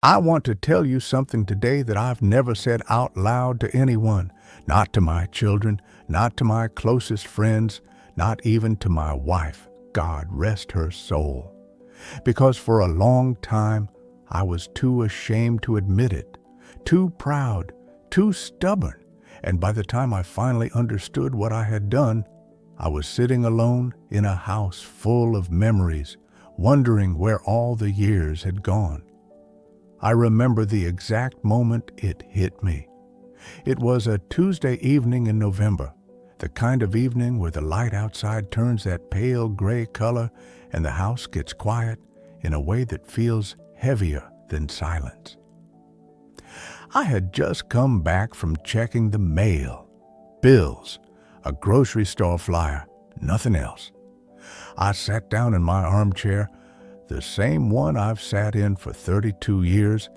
I want to tell you something today that I've never said out loud to anyone, not to my children, not to my closest friends, not even to my wife, God rest her soul. Because for a long time, I was too ashamed to admit it, too proud, too stubborn, and by the time I finally understood what I had done, I was sitting alone in a house full of memories, wondering where all the years had gone. I remember the exact moment it hit me. It was a Tuesday evening in November, the kind of evening where the light outside turns that pale gray color and the house gets quiet in a way that feels heavier than silence. I had just come back from checking the mail, bills, a grocery store flyer, nothing else. I sat down in my armchair, the same one I've sat in for 32 years,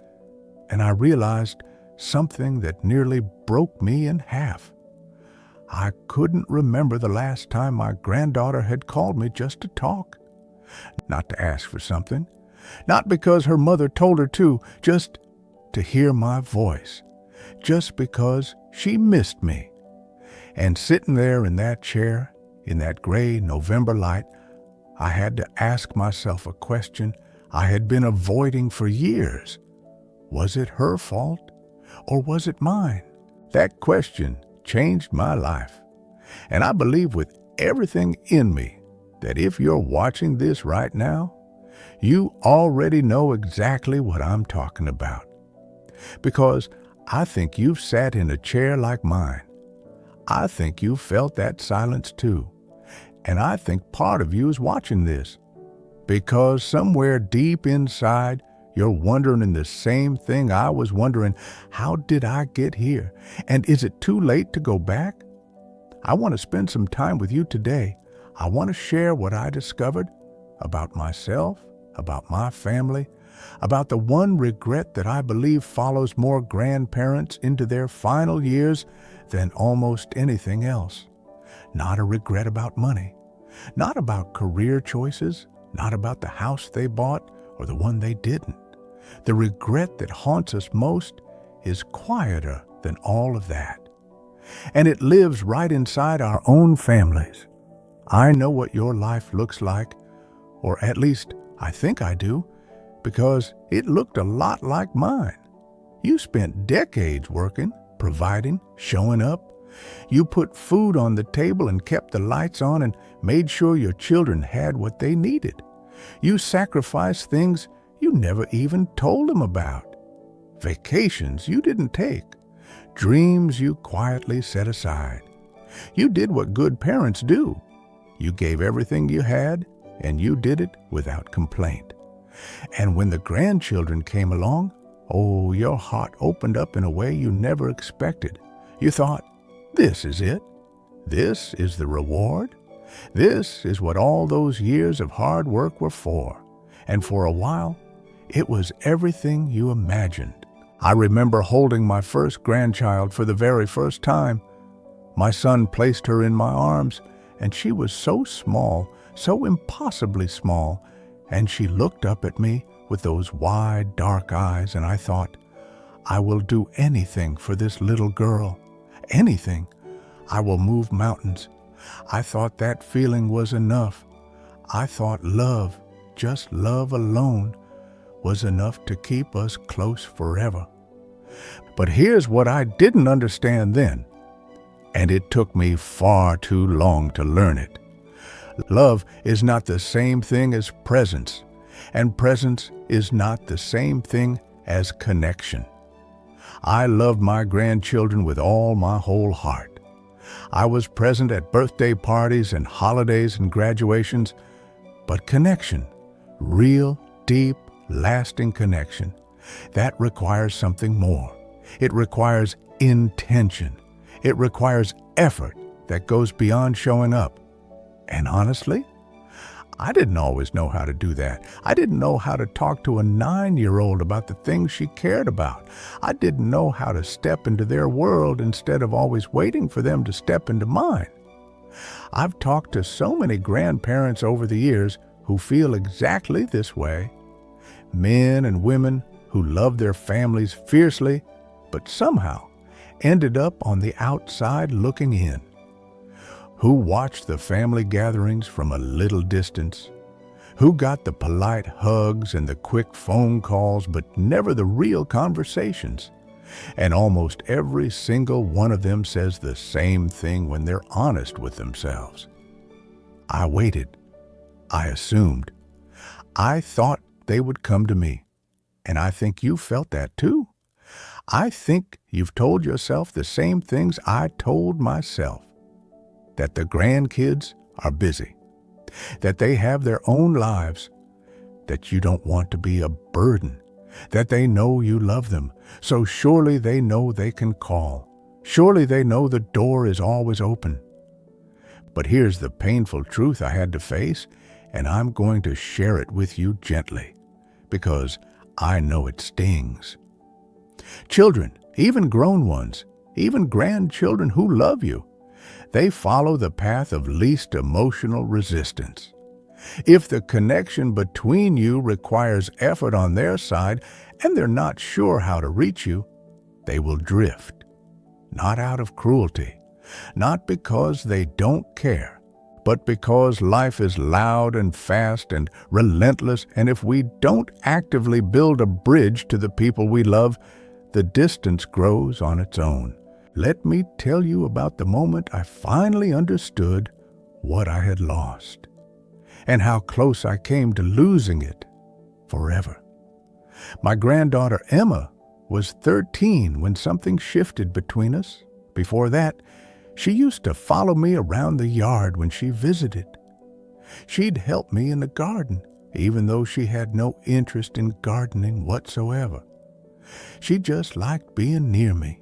and I realized something that nearly broke me in half. I couldn't remember the last time my granddaughter had called me just to talk. Not to ask for something, not because her mother told her to, just to hear my voice, just because she missed me. And sitting there in that chair, in that gray November light, I had to ask myself a question I had been avoiding for years. Was it her fault, or was it mine? That question changed my life. And I believe with everything in me that if you're watching this right now, you already know exactly what I'm talking about. Because I think you've sat in a chair like mine. I think you felt that silence too. And I think part of you is watching this because somewhere deep inside, you're wondering the same thing I was wondering. How did I get here? And is it too late to go back? I want to spend some time with you today. I want to share what I discovered about myself, about my family, about the one regret that I believe follows more grandparents into their final years than almost anything else. Not a regret about money, not about career choices, not about the house they bought or the one they didn't. The regret that haunts us most is quieter than all of that. And it lives right inside our own families. I know what your life looks like, or at least I think I do, because it looked a lot like mine. You spent decades working, providing, showing up. You put food on the table and kept the lights on and made sure your children had what they needed. You sacrificed things you never even told them about. Vacations you didn't take. Dreams you quietly set aside. You did what good parents do. You gave everything you had, and you did it without complaint. And when the grandchildren came along, oh, your heart opened up in a way you never expected. You thought, this is it. This is the reward. This is what all those years of hard work were for. And for a while, it was everything you imagined. I remember holding my first grandchild for the very first time. My son placed her in my arms, and she was so small, so impossibly small, and she looked up at me with those wide, dark eyes, and I thought, I will do anything for this little girl. Anything. I will move mountains. I thought that feeling was enough. I thought love, just love alone, was enough to keep us close forever. But here's what I didn't understand then, and it took me far too long to learn it. Love is not the same thing as presence, and presence is not the same thing as connection. I loved my grandchildren with all my whole heart. I was present at birthday parties and holidays and graduations, but connection, real, deep, lasting connection, that requires something more. It requires intention. It requires effort that goes beyond showing up. And honestly, I didn't always know how to do that. I didn't know how to talk to a 9-year-old about the things she cared about. I didn't know how to step into their world instead of always waiting for them to step into mine. I've talked to so many grandparents over the years who feel exactly this way. Men and women who loved their families fiercely, but somehow ended up on the outside looking in, who watched the family gatherings from a little distance, who got the polite hugs and the quick phone calls, but never the real conversations. And almost every single one of them says the same thing when they're honest with themselves. I waited. I assumed. I thought they would come to me. And I think you felt that too. I think you've told yourself the same things I told myself. That the grandkids are busy. That they have their own lives. That you don't want to be a burden. That they know you love them. So surely they know they can call. Surely they know the door is always open. But here's the painful truth I had to face, and I'm going to share it with you gently, because I know it stings. Children, even grown ones, even grandchildren who love you, they follow the path of least emotional resistance. If the connection between you requires effort on their side and they're not sure how to reach you, they will drift. Not out of cruelty, not because they don't care, but because life is loud and fast and relentless, and if we don't actively build a bridge to the people we love, the distance grows on its own. Let me tell you about the moment I finally understood what I had lost, and how close I came to losing it forever. My granddaughter Emma was 13 when something shifted between us. Before that, she used to follow me around the yard when she visited. She'd help me in the garden, even though she had no interest in gardening whatsoever. She just liked being near me.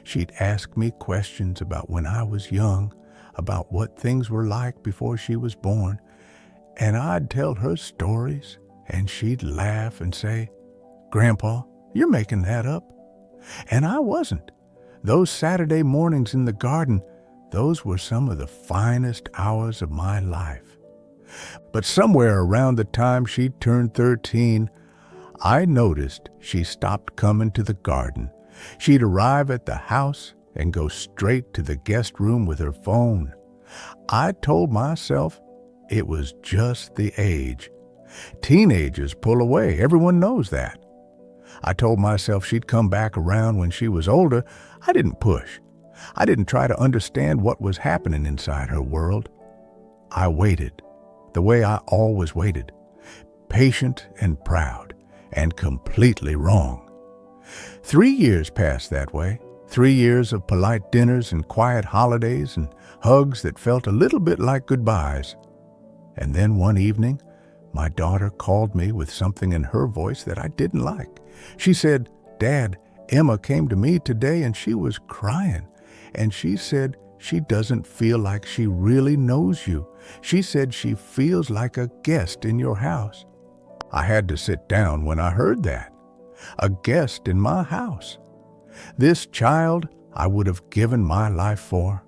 She'd ask me questions about when I was young, about what things were like before she was born, and I'd tell her stories, and she'd laugh and say, "Grandpa, you're making that up." And I wasn't. Those Saturday mornings in the garden, those were some of the finest hours of my life. But somewhere around the time she turned 13, I noticed she stopped coming to the garden. She'd arrive at the house and go straight to the guest room with her phone. I told myself it was just the age. Teenagers pull away, everyone knows that. I told myself she'd come back around when she was older. I didn't push. I didn't try to understand what was happening inside her world. I waited, the way I always waited, patient and proud, and completely wrong. 3 years passed that way, 3 years of polite dinners and quiet holidays and hugs that felt a little bit like goodbyes. And then one evening, my daughter called me with something in her voice that I didn't like. She said, "Dad, Emma came to me today and she was crying. And she said she doesn't feel like she really knows you. She said she feels like a guest in your house." I had to sit down when I heard that. A guest in my house. This child I would have given my life for.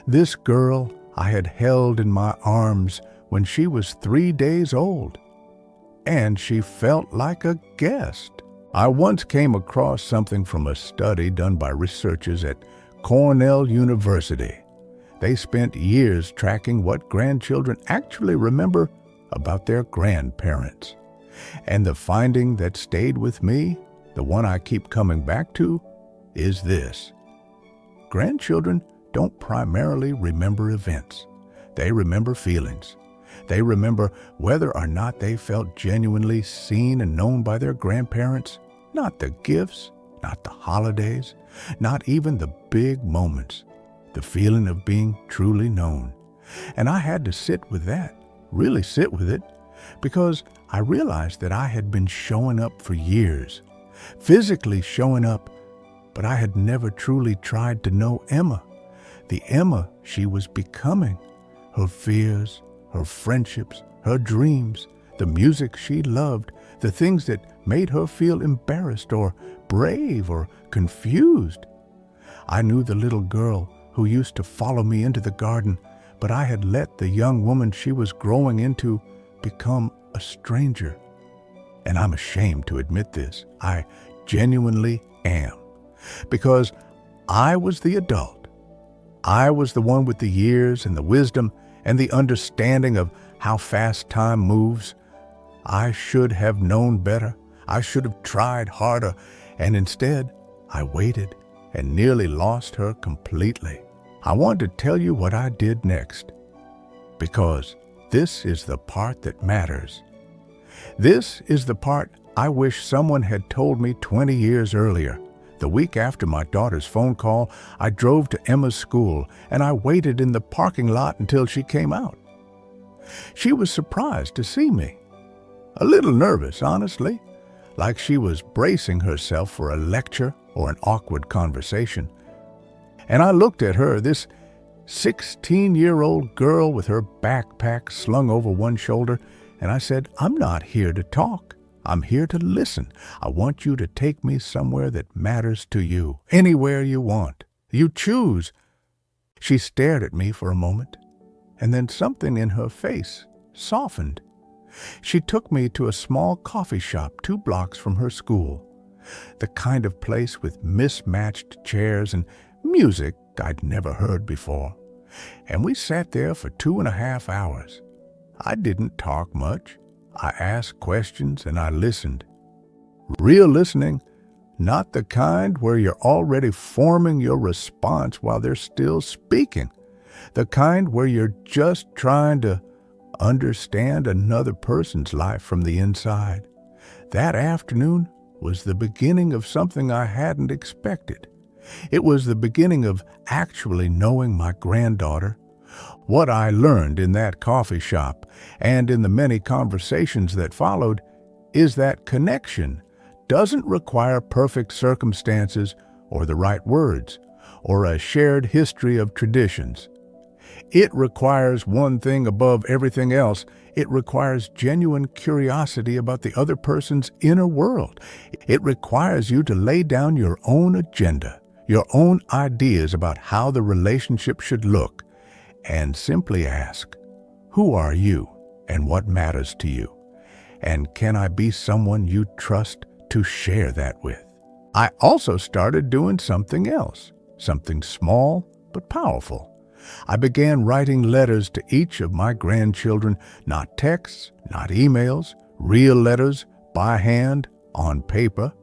This girl I had held in my arms when she was 3 days old. And she felt like a guest. I once came across something from a study done by researchers at Cornell University. They spent years tracking what grandchildren actually remember about their grandparents. And the finding that stayed with me, the one I keep coming back to, is this. Grandchildren don't primarily remember events. They remember feelings. They remember whether or not they felt genuinely seen and known by their grandparents, not the gifts, not the holidays, not even the big moments, the feeling of being truly known. And I had to sit with that, really sit with it, because I realized that I had been showing up for years, physically showing up, but I had never truly tried to know Emma, the Emma she was becoming, her fears, her friendships, her dreams, the music she loved, the things that made her feel embarrassed or brave or confused. I knew the little girl who used to follow me into the garden, but I had let the young woman she was growing into become a stranger. And I'm ashamed to admit this. I genuinely am. Because I was the adult. I was the one with the years and the wisdom and the understanding of how fast time moves. I should have known better. I should have tried harder. And instead, I waited and nearly lost her completely. I want to tell you what I did next, because this is the part that matters. This is the part I wish someone had told me 20 years earlier. The week after my daughter's phone call, I drove to Emma's school and I waited in the parking lot until she came out. She was surprised to see me. A little nervous, honestly, like she was bracing herself for a lecture or an awkward conversation. And I looked at her, this 16-year-old girl with her backpack slung over one shoulder, and I said, "I'm not here to talk. I'm here to listen. I want you to take me somewhere that matters to you, anywhere you want. You choose." She stared at me for a moment, and then something in her face softened. She took me to a small coffee shop 2 blocks from her school, the kind of place with mismatched chairs and music I'd never heard before. And we sat there for 2.5 hours. I didn't talk much. I asked questions and I listened. Real listening, not the kind where you're already forming your response while they're still speaking. The kind where you're just trying to understand another person's life from the inside. That afternoon was the beginning of something I hadn't expected. It was the beginning of actually knowing my granddaughter. What I learned in that coffee shop and in the many conversations that followed is that connection doesn't require perfect circumstances or the right words or a shared history of traditions. It requires one thing above everything else. It requires genuine curiosity about the other person's inner world. It requires you to lay down your own agenda, your own ideas about how the relationship should look, and simply ask, who are you and what matters to you? And can I be someone you trust to share that with? I also started doing something else, something small but powerful. I began writing letters to each of my grandchildren, not texts, not emails, real letters by hand, on paper.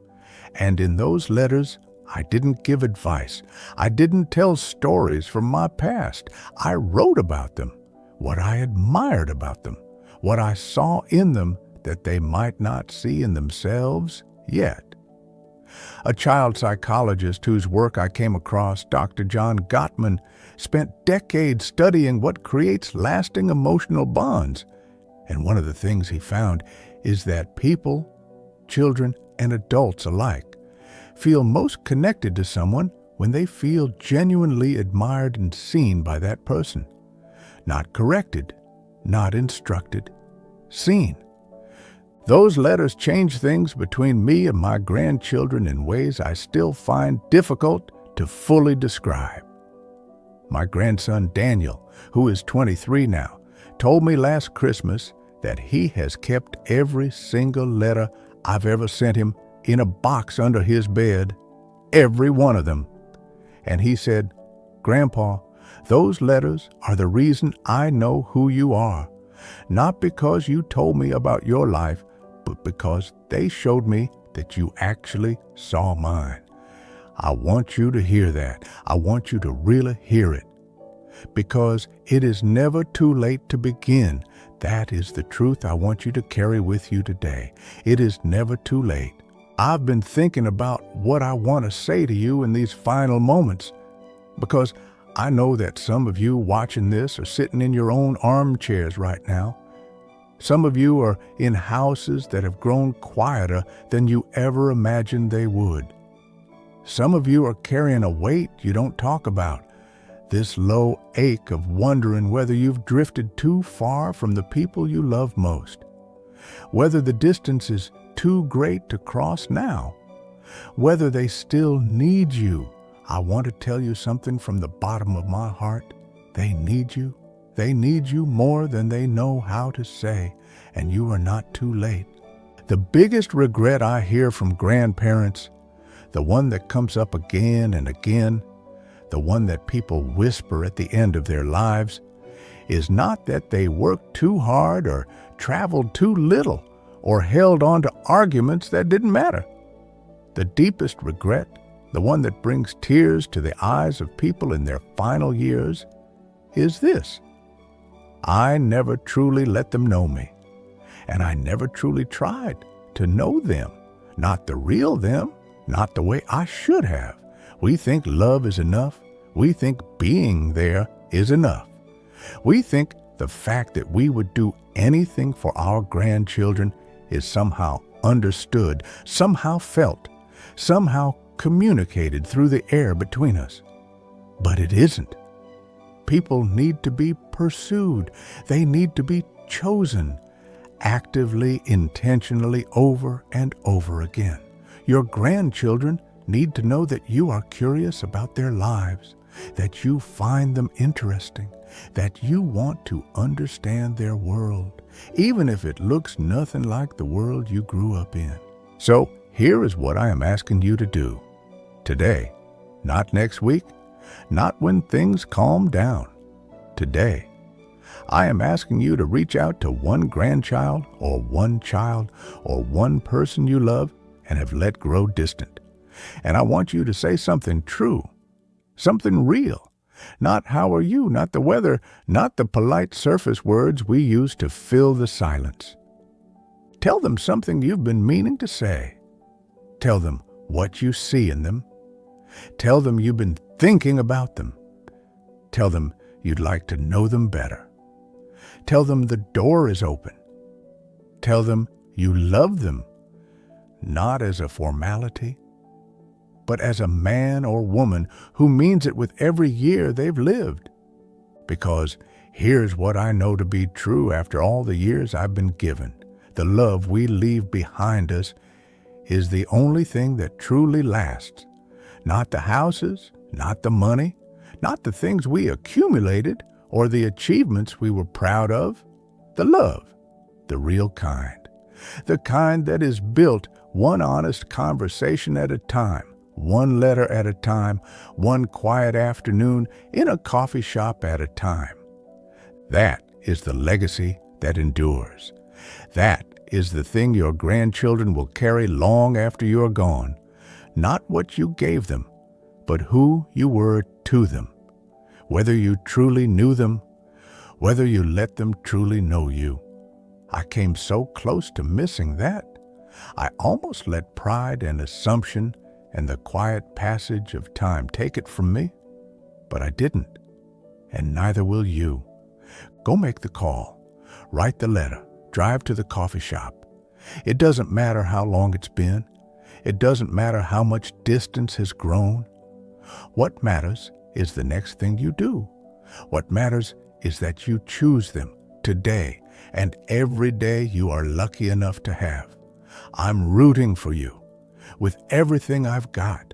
And in those letters, I didn't give advice. I didn't tell stories from my past. I wrote about them, what I admired about them, what I saw in them that they might not see in themselves yet. A child psychologist whose work I came across, Dr. John Gottman, spent decades studying what creates lasting emotional bonds. And one of the things he found is that people, children and adults alike, feel most connected to someone when they feel genuinely admired and seen by that person. Not corrected, not instructed, seen. Those letters changed things between me and my grandchildren in ways I still find difficult to fully describe. My grandson Daniel, who is 23 now, told me last Christmas that he has kept every single letter I've ever sent him in a box under his bed, every one of them. And he said, "Grandpa, those letters are the reason I know who you are, not because you told me about your life, but because they showed me that you actually saw mine." I want you to hear that. I want you to really hear it. Because it is never too late to begin. That is the truth I want you to carry with you today. It is never too late. I've been thinking about what I want to say to you in these final moments, because I know that some of you watching this are sitting in your own armchairs right now. Some of you are in houses that have grown quieter than you ever imagined they would. Some of you are carrying a weight you don't talk about, this low ache of wondering whether you've drifted too far from the people you love most, whether the distance is too great to cross now, whether they still need you. I want to tell you something from the bottom of my heart. They need you. They need you more than they know how to say, and you are not too late. The biggest regret I hear from grandparents, the one that comes up again and again, the one that people whisper at the end of their lives, is not that they worked too hard or traveled too little or held on to arguments that didn't matter. The deepest regret, the one that brings tears to the eyes of people in their final years, is this: I never truly let them know me, and I never truly tried to know them, not the real them, not the way I should have. We think love is enough. We think being there is enough. We think the fact that we would do anything for our grandchildren is somehow understood, somehow felt, somehow communicated through the air between us. But it isn't. People need to be pursued. They need to be chosen, actively, intentionally, over and over again. Your grandchildren need to know that you are curious about their lives, that you find them interesting, that you want to understand their world, even if it looks nothing like the world you grew up in. So here is what I am asking you to do today, not next week, not when things calm down. Today, I am asking you to reach out to one grandchild or one child or one person you love and have let grow distant. And I want you to say something true, something real. Not how are you, not the weather, not the polite surface words we use to fill the silence. Tell them something you've been meaning to say. Tell them what you see in them. Tell them you've been thinking about them. Tell them you'd like to know them better. Tell them the door is open. Tell them you love them, not as a formality, but as a man or woman who means it with every year they've lived. Because here's what I know to be true after all the years I've been given. The love we leave behind us is the only thing that truly lasts. Not the houses, not the money, not the things we accumulated or the achievements we were proud of. The love, the real kind. The kind that is built one honest conversation at a time, one letter at a time, one quiet afternoon in a coffee shop at a time. That is the legacy that endures. That is the thing your grandchildren will carry long after you're gone. Not what you gave them, but who you were to them. Whether you truly knew them, whether you let them truly know you. I came so close to missing that. I almost let pride and assumption and the quiet passage of time take it from me, but I didn't, and neither will you. Go make the call, write the letter, drive to the coffee shop. It doesn't matter how long it's been. It doesn't matter how much distance has grown. What matters is the next thing you do. What matters is that you choose them today and every day you are lucky enough to have. I'm rooting for you with everything I've got.